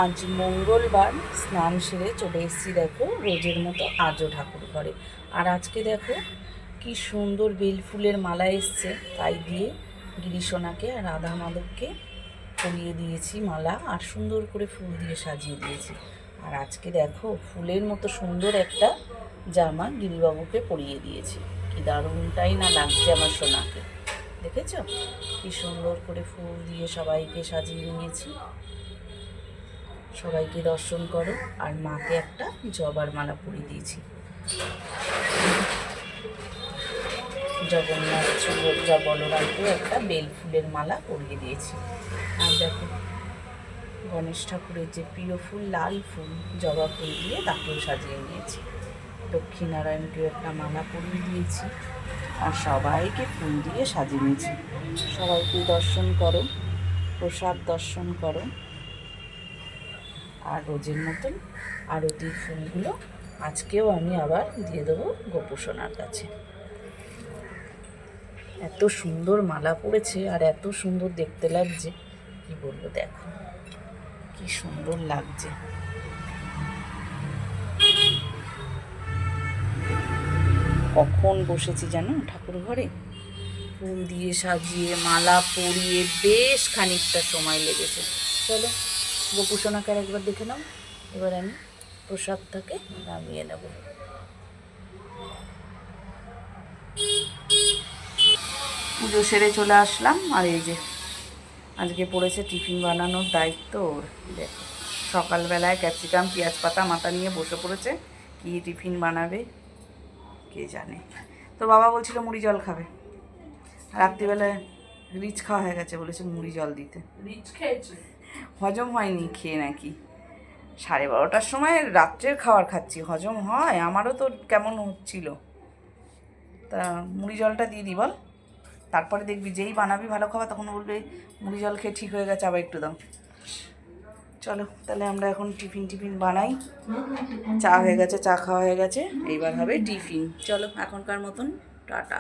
আজ মঙ্গলবার স্নান সেরে চলে এসেছি দেখো রোজের মতো আজও ঠাকুর ঘরে। আর আজকে দেখো কি সুন্দর বেল ফুলের মালা এসছে, তাই দিয়ে গিরিশোনাকে আর রাধা মাধবকে পরিয়ে দিয়েছি মালা, আর সুন্দর করে ফুল দিয়ে সাজিয়ে দিয়েছি। আর আজকে দেখো ফুলের মতো সুন্দর একটা জামা গিরিবাবুকে পরিয়ে দিয়েছি। কি দারুণটাই না লাগছে আমার সোনাকে, দেখেছো কি সুন্দর করে ফুল দিয়ে সবাইকে সাজিয়ে নিয়েছি। সবাইকে দর্শন করো। আর মাকে একটা জবার মালা পরিয়ে দিয়েছি, জগন্নাথ সুভদ্রা বলরামকে একটা বেল ফুলের মালা পরিয়ে দিয়েছি। আর দেখো গণেশ ঠাকুরের যে প্রিয় ফুল লাল ফুল, জবা ফুল দিয়ে তাকেও সাজিয়ে নিয়েছি। লক্ষ্মীনারায়ণকেও একটা মালা পরিয়ে দিয়েছি, আর সবাইকে ফুল দিয়ে সাজিয়ে নিয়েছি। সবাইকে দর্শন করো, প্রসাদ দর্শন করো। আর রোজের মতন আরতির ফুলগুলো আজকেও আমি আবার দিয়ে দেবো গোপুসোনার কাছে। এত সুন্দর মালা পড়েছে আর এত সুন্দর দেখতে লাগছে, কি বলবো, দেখো কি সুন্দর লাগছে। কখন বসেছি জানো ঠাকুর ঘরে, ফুল দিয়ে সাজিয়ে মালা পরিয়ে বেশ খানিকটা সময় লেগেছে। চলো গোপুসোনাকে আর একবার দেখে নাও, এবার আমি প্রসাদটাকে নামিয়ে নেব। পুজো সেরে চলে আসলাম, আর এই যে আজকে পড়েছে টিফিন বানানোর দায়িত্ব ওর। দেখো সকালবেলায় ক্যাপসিকাম পেঁয়াজ পাতা মাথা নিয়ে বসে পড়েছে, কি টিফিন বানাবে কে জানে। তো বাবা বলছিল মুড়ি জল খাবে, রাত্রিবেলায় রিচ খাওয়া হয়ে গেছে, বলেছে মুড়ি জল দিতে। রিচ খেয়েছে, হজম হয়নি খেয়ে নাকি। 12:30টার সময় রাত্রের খাবার খাচ্ছি, হজম হয়? আমারও তো কেমন হচ্ছিল। তা মুড়ি জলটা দিয়ে দিই বল, তারপরে দেখবি যেই বানাবি ভালো খাবার তখন বলবে মুড়ি জল খেয়ে ঠিক হয়ে গেছে, আবার একটু দাও। চলো তাহলে আমরা এখন টিফিন বানাই। চা হয়ে গেছে, চা খাওয়া হয়ে গেছে, এইবার হবে টিফিন। চলো এখনকার মতন টাটা।